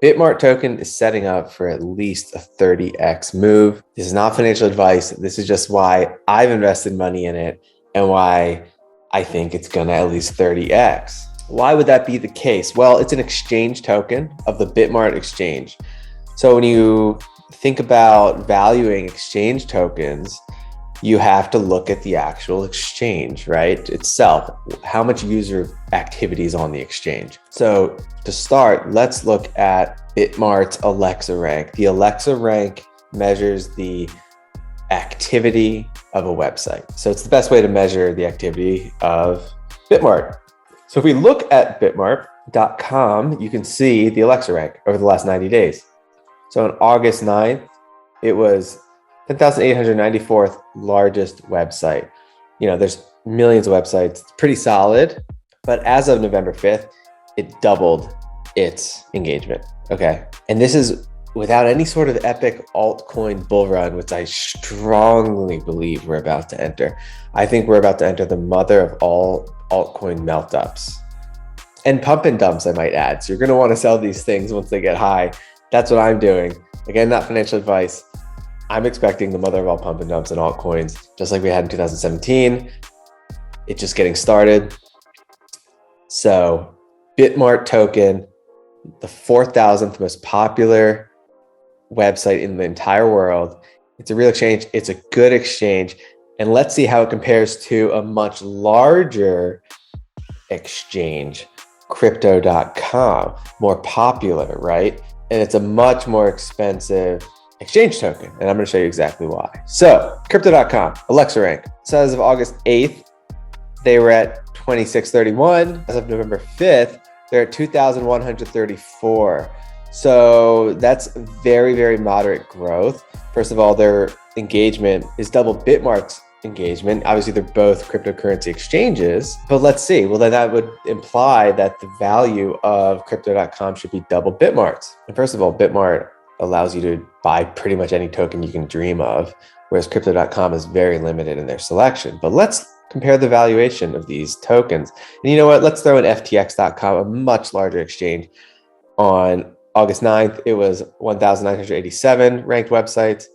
Bitmart token is setting up for at least a 30x move. This is not financial advice. This is just why I've invested money in it and why I think it's going to at least 30x. Why would that be the case? Well, it's an exchange token of the Bitmart exchange. So when you think about valuing exchange tokens, you have to look at the actual exchange, right? Itself, how much user activity is on the exchange. So to start, let's look at Bitmart's Alexa rank. The Alexa rank measures the activity of a website. So it's the best way to measure the activity of Bitmart. So if we look at bitmart.com, you can see the Alexa rank over the last 90 days. So on August 9th, it was 10,894th largest website. There's millions of websites. It's pretty solid. But as of November 5th, it doubled its engagement. Okay. And this is without any sort of epic altcoin bull run, which I strongly believe we're about to enter. I think we're about to enter the mother of all altcoin melt-ups. And pump and dumps, I might add. So you're going to want to sell these things once they get high. That's what I'm doing. Again, not financial advice. I'm expecting the mother of all pump and dumps and altcoins, just like we had in 2017. It's just getting started. So Bitmart token, the 4,000th most popular website in the entire world. It's a real exchange. It's a good exchange. And let's see how it compares to a much larger exchange, crypto.com, more popular, right? And it's a much more expensive exchange token. And I'm going to show you exactly why. So crypto.com, Alexa rank. So as of August 8th, they were at 2631. As of November 5th, they're at 2,134. So that's very, very moderate growth. First of all, their engagement is double Bitmart's engagement. Obviously, they're both cryptocurrency exchanges, but let's see. Well, then that would imply that the value of crypto.com should be double Bitmart's. And first of all, Bitmart allows you to buy pretty much any token you can dream of, whereas crypto.com is very limited in their selection. But let's compare the valuation of these tokens. And you know what? Let's throw in ftx.com, a much larger exchange. On August 9th, it was 1,987 ranked websites.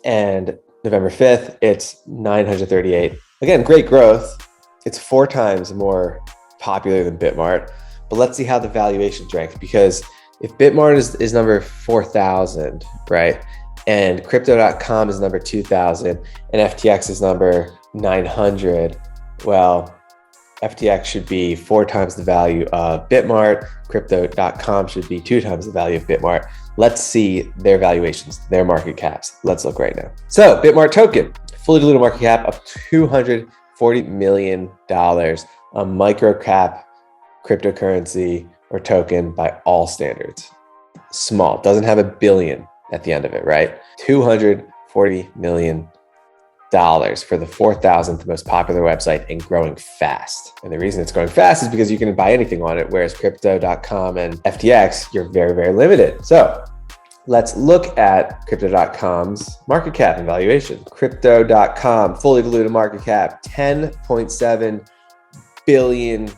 And November 5th, it's 938. Again, great growth. It's 4 times more popular than Bitmart. But let's see how the valuations rank, because if Bitmart is number 4,000, right? And crypto.com is number 2,000 and FTX is number 900, well, FTX should be 4 times the value of Bitmart. Crypto.com should be 2 times the value of Bitmart. Let's see their valuations, their market caps. Let's look right now. So Bitmart token, fully diluted market cap of $240 million, a micro cap cryptocurrency or token by all standards. Small, doesn't have a billion at the end of it, right? $240 million for the 4,000th most popular website and growing fast. And the reason it's growing fast is because you can buy anything on it, whereas crypto.com and FTX, you're very, very limited. So let's look at crypto.com's market cap and valuation. Crypto.com, fully diluted market cap, $10.7 billion.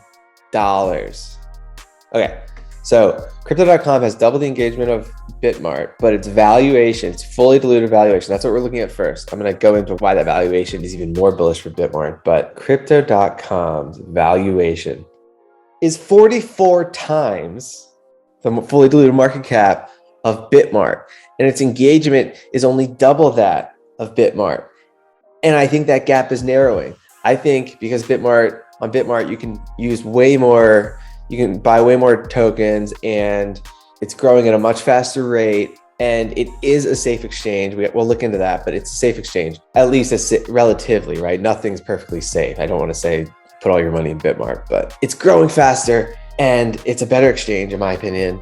Okay, so crypto.com has double the engagement of Bitmart, but its valuation, it's fully diluted valuation. That's what we're looking at first. I'm going to go into why that valuation is even more bullish for Bitmart, but crypto.com's valuation is 44 times the fully diluted market cap of Bitmart, and its engagement is only double that of Bitmart. And I think that gap is narrowing. I think because on Bitmart, you can use way more, you can buy way more tokens, and it's growing at a much faster rate, and it is a safe exchange. We'll look into that, but it's a safe exchange, at least relatively, right? Nothing's perfectly safe. I don't want to say put all your money in Bitmart, but it's growing faster, and it's a better exchange, in my opinion.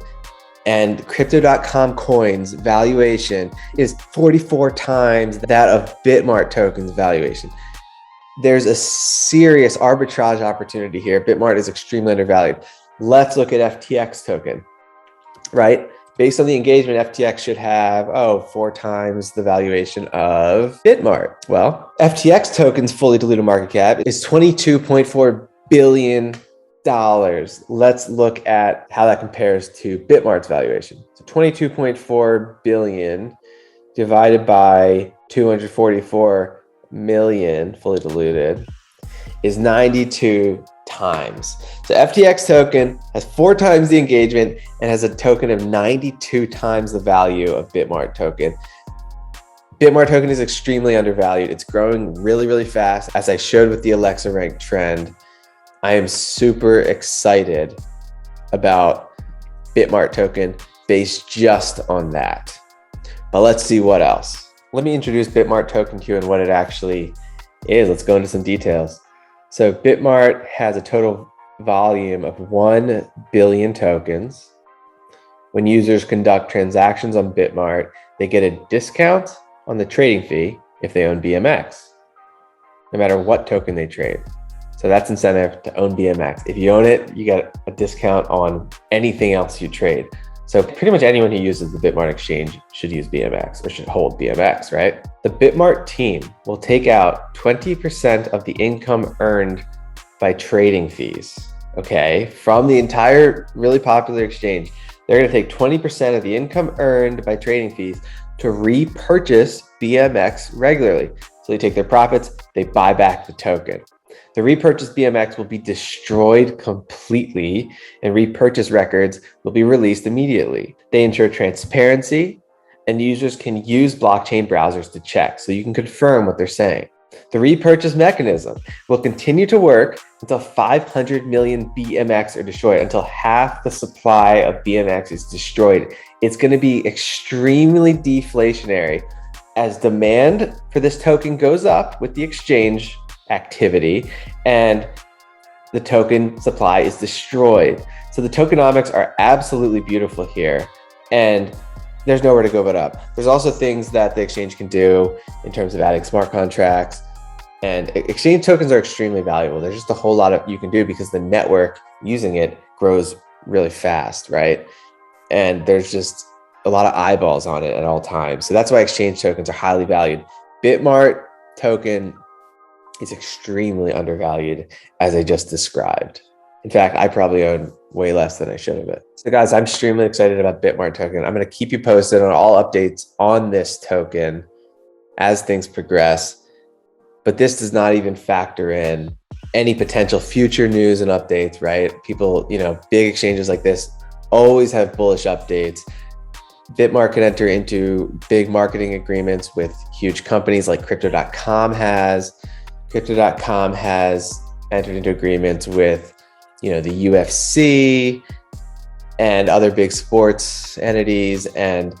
And crypto.com coins valuation is 44 times that of Bitmart tokens valuation. There's a serious arbitrage opportunity here. Bitmart is extremely undervalued. Let's look at FTX token, right? Based on the engagement, FTX should have, 4 times the valuation of Bitmart. Well, FTX token's fully diluted market cap is $22.4 billion. Let's look at how that compares to Bitmart's valuation. So 22.4 billion divided by 244 million fully diluted is 92 times. So FTX token has 4 times the engagement and has a token of 92 times the value of Bitmart token. Bitmart token is extremely undervalued. It's growing really, really fast. As I showed with the Alexa rank trend, I am super excited about Bitmart token based just on that. But let's see what else. Let me introduce Bitmart token to you and what it actually is. Let's go into some details. So Bitmart has a total volume of 1 billion tokens. When users conduct transactions on Bitmart, they get a discount on the trading fee if they own BMX, no matter what token they trade. So that's incentive to own BMX. If you own it, you get a discount on anything else you trade. So pretty much anyone who uses the Bitmart exchange should use BMX or should hold BMX, right? The Bitmart team will take out 20% of the income earned by trading fees, okay, from the entire really popular exchange. They're going to take 20% of the income earned by trading fees to repurchase BMX regularly. So they take their profits, they buy back the token. The repurchased BMX will be destroyed completely and repurchase records will be released immediately. They ensure transparency and users can use blockchain browsers to check so you can confirm what they're saying. The repurchase mechanism will continue to work until 500 million BMX are destroyed, until half the supply of BMX is destroyed. It's going to be extremely deflationary as demand for this token goes up with the exchange activity and the token supply is destroyed. So the tokenomics are absolutely beautiful here and there's nowhere to go but up. There's also things that the exchange can do in terms of adding smart contracts, and exchange tokens are extremely valuable. There's just a whole lot of you can do because the network using it grows really fast, right? And there's just a lot of eyeballs on it at all times. So that's why exchange tokens are highly valued. Bitmart token is extremely undervalued, as I just described. In fact, I probably own way less than I should of it. So guys, I'm extremely excited about Bitmart token. I'm going to keep you posted on all updates on this token as things progress. But this does not even factor in any potential future news and updates, right? People, big exchanges like this always have bullish updates. Bitmart can enter into big marketing agreements with huge companies like Crypto.com has. Crypto.com has entered into agreements with, the UFC and other big sports entities, and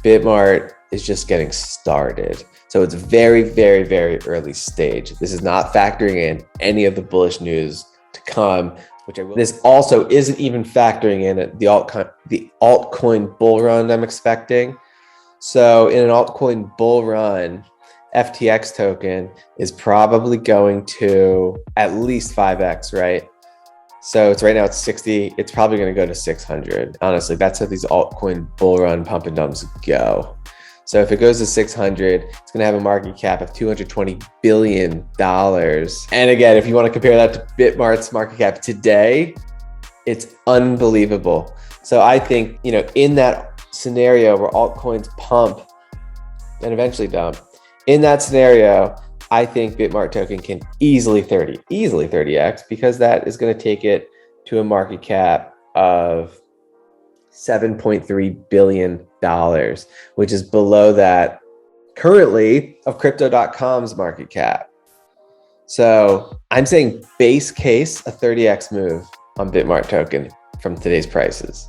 Bitmart is just getting started. So it's very, very, very early stage. This is not factoring in any of the bullish news to come, This also isn't even factoring in the altcoin bull run I'm expecting. So in an altcoin bull run, FTX token is probably going to at least 5x, right? So right now it's 60. It's probably going to go to 600. Honestly, that's how these altcoin bull run pump and dumps go. So if it goes to 600, it's going to have a market cap of $220 billion. And again, if you want to compare that to Bitmart's market cap today, it's unbelievable. So I think, in that scenario where altcoins pump and eventually dump, in that scenario, I think Bitmart token can easily 30x, because that is going to take it to a market cap of $7.3 billion, which is below that currently of Crypto.com's market cap. So I'm saying base case, a 30x move on Bitmart token from today's prices.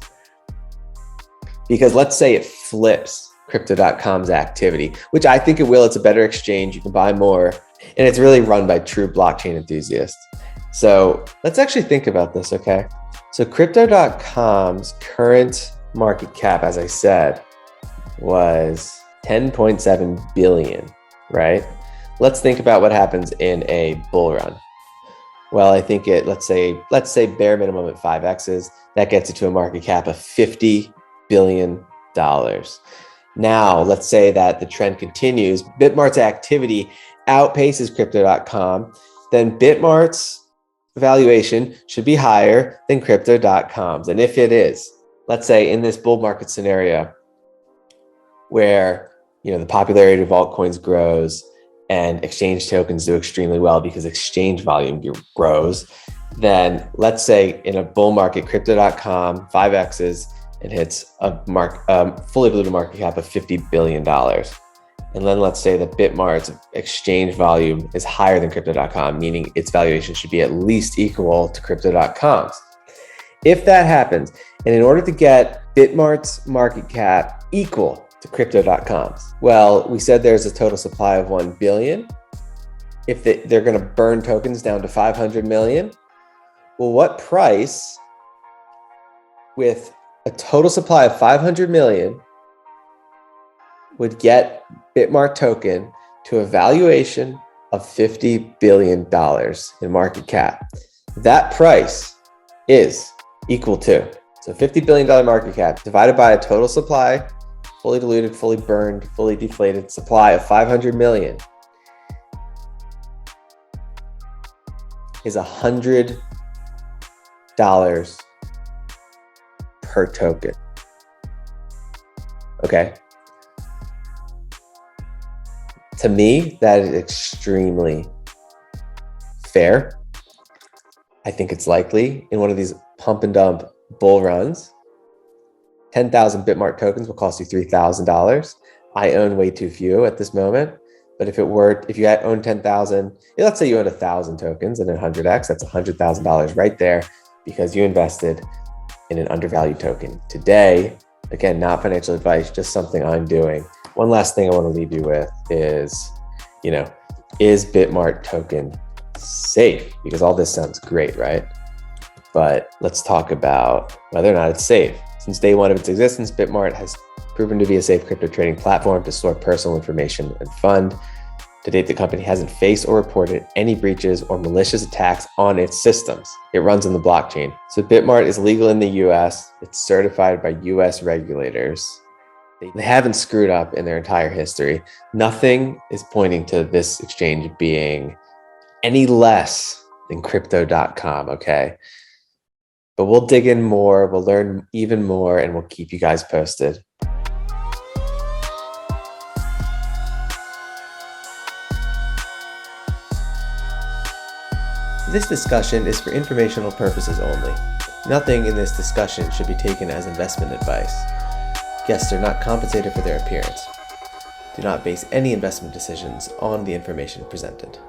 Because let's say it flips Crypto.com's activity, which I think it will. It's a better exchange. You can buy more, and it's really run by true blockchain enthusiasts. So let's actually think about this, okay? So Crypto.com's current market cap, as I said, was 10.7 billion, right? Let's think about what happens in a bull run. Well, I think let's say bare minimum at 5x's, that gets it to a market cap of $50 billion. Now, let's say that the trend continues, Bitmart's activity outpaces Crypto.com, then Bitmart's valuation should be higher than crypto.coms. And if it is, let's say in this bull market scenario where the popularity of altcoins grows and exchange tokens do extremely well because exchange volume grows, then let's say in a bull market, crypto.com 5x's and hits a fully diluted market cap of $50 billion. And then let's say that Bitmart's exchange volume is higher than crypto.com, meaning its valuation should be at least equal to crypto.com's. If that happens, and in order to get Bitmart's market cap equal to crypto.com's, well, we said there's a total supply of 1 billion. If they're going to burn tokens down to 500 million, well, what price with a total supply of 500 million would get Bitmart token to a valuation of $50 billion in market cap? That price is equal to, so $50 billion market cap divided by a total supply, fully diluted, fully burned, fully deflated supply of 500 million is $100 per token. Okay. To me, that is extremely fair. I think it's likely in one of these pump and dump bull runs, 10,000 Bitmart tokens will cost you $3,000. I own way too few at this moment. But if you had owned 10,000, let's say you owned 1,000 tokens and 100x, that's $100,000 right there because you invested in an undervalued token. Today, again, not financial advice, just something I'm doing. One last thing I want to leave you with is, is Bitmart token safe? Because all this sounds great, right? But let's talk about whether or not it's safe. Since day one of its existence, Bitmart has proven to be a safe crypto trading platform to store personal information and fund. To date, the company hasn't faced or reported any breaches or malicious attacks on its systems. It runs on the blockchain. So Bitmart is legal in the US. It's certified by US regulators. They haven't screwed up in their entire history. Nothing is pointing to this exchange being any less than crypto.com, okay? But we'll dig in more, we'll learn even more, and we'll keep you guys posted. This discussion is for informational purposes only. Nothing in this discussion should be taken as investment advice. Guests are not compensated for their appearance. Do not base any investment decisions on the information presented.